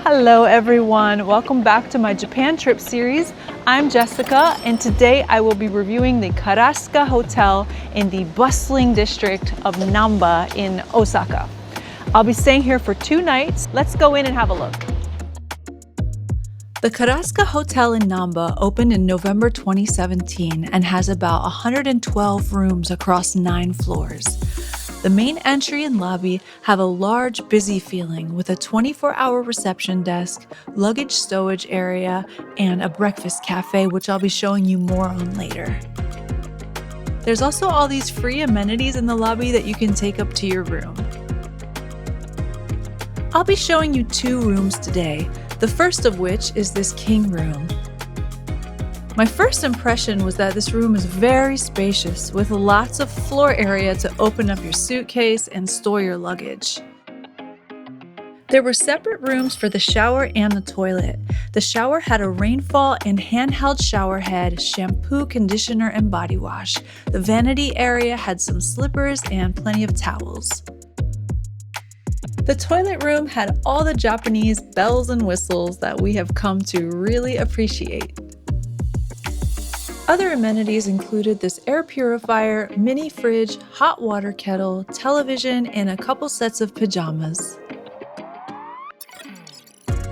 Hello everyone, welcome back to my Japan trip series. I'm Jessica and today I will be reviewing the Karaska Hotel in the bustling district of Namba in Osaka. I'll be staying here for 2 nights. Let's go in and have a look. The Karaska Hotel in Namba opened in November 2017 and has about 112 rooms across 9 floors. The main entry and lobby have a large, busy feeling with a 24-hour reception desk, luggage stowage area, and a breakfast cafe, which I'll be showing you more on later. There's also all these free amenities in the lobby that you can take up to your room. I'll be showing you 2 rooms today, the first of which is this king room. My first impression was that this room is very spacious with lots of floor area to open up your suitcase and store your luggage. There were separate rooms for the shower and the toilet. The shower had a rainfall and handheld shower head, shampoo, conditioner, and body wash. The vanity area had some slippers and plenty of towels. The toilet room had all the Japanese bells and whistles that we have come to really appreciate. Other amenities included this air purifier, mini fridge, hot water kettle, television, and a couple sets of pajamas.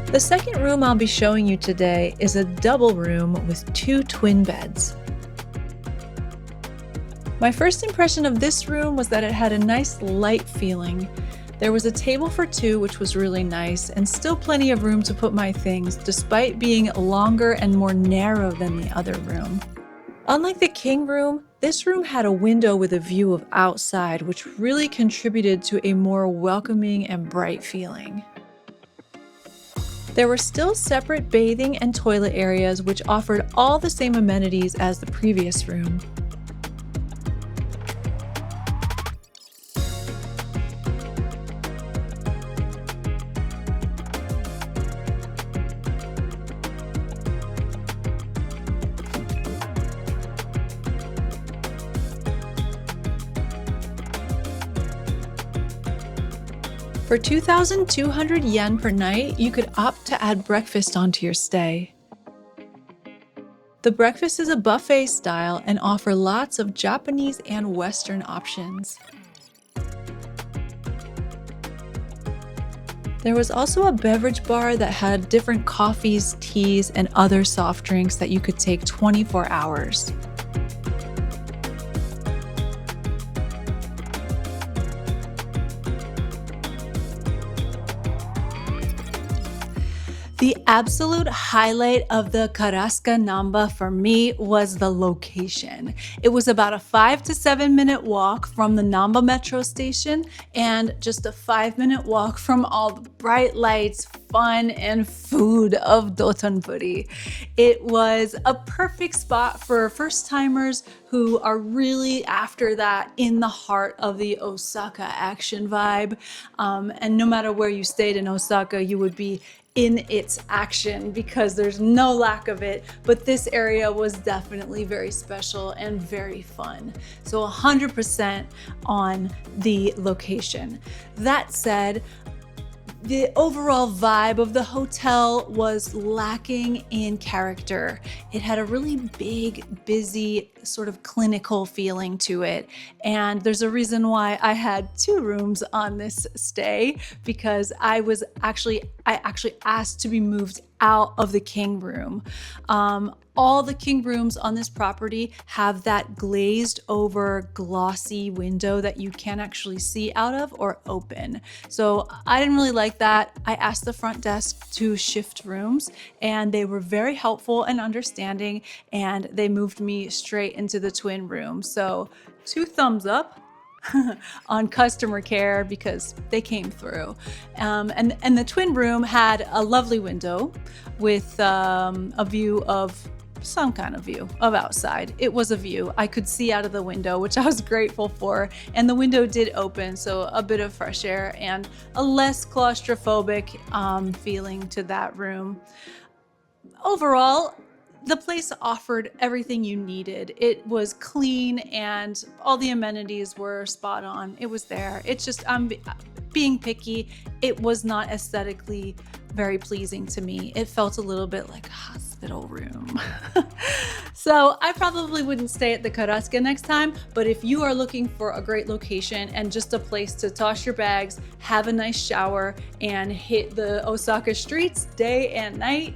The second room I'll be showing you today is a double room with 2 twin beds. My first impression of this room was that it had a nice light feeling. There was a table for 2, which was really nice, and still plenty of room to put my things, despite being longer and more narrow than the other room. Unlike the king room, this room had a window with a view of outside, which really contributed to a more welcoming and bright feeling. There were still separate bathing and toilet areas, which offered all the same amenities as the previous room. For 2,200 yen per night, you could opt to add breakfast onto your stay. The breakfast is a buffet style and offer lots of Japanese and Western options. There was also a beverage bar that had different coffees, teas, and other soft drinks that you could take 24 hours. The absolute highlight of the Karaska Namba for me was the location. It was about a 5 to 7 minute walk from the Namba metro station and just a 5-minute walk from all the bright lights, fun, and food of Dotonbori. It was a perfect spot for first-timers who are really after that in the heart of the Osaka action vibe. And no matter where you stayed in Osaka, you would be in its action because there's no lack of it, but this area was definitely very special and very fun. So 100% on the location. That said, the overall vibe of the hotel was lacking in character. It had a really big, busy, sort of clinical feeling to it. And there's a reason why I had 2 rooms on this stay, because I actually asked to be moved out of the king room. All the king rooms on this property have that glazed over glossy window that you can't actually see out of or open. So I didn't really like that. I asked the front desk to shift rooms and they were very helpful and understanding, and they moved me straight into the twin room. So 2 thumbs up on customer care because they came through. And the twin room had a lovely window with a view of some kind of view of outside. It was a view. I could see out of the window, which I was grateful for. And the window did open, so a bit of fresh air and a less claustrophobic feeling to that room. Overall, The place offered everything you needed. It was clean and all the amenities were spot on. It was there. It's just, being picky, it was not aesthetically very pleasing to me. It felt a little bit like a hospital room. So I probably wouldn't stay at the Karaska next time, but if you are looking for a great location and just a place to toss your bags, have a nice shower, and hit the Osaka streets day and night,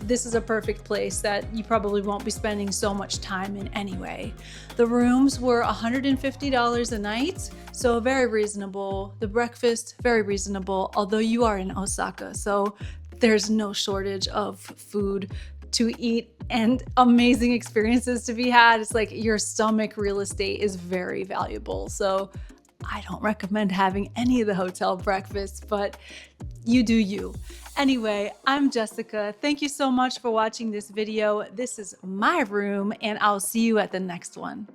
this is a perfect place that you probably won't be spending so much time in anyway. The rooms were $150 a night, so very reasonable. The breakfast, very reasonable, although you are in Osaka, so there's no shortage of food to eat and amazing experiences to be had. It's like your stomach real estate is very valuable. So I don't recommend having any of the hotel breakfasts, but you do you. Anyway, I'm Jessica. Thank you so much for watching this video. This is my room, and I'll see you at the next one.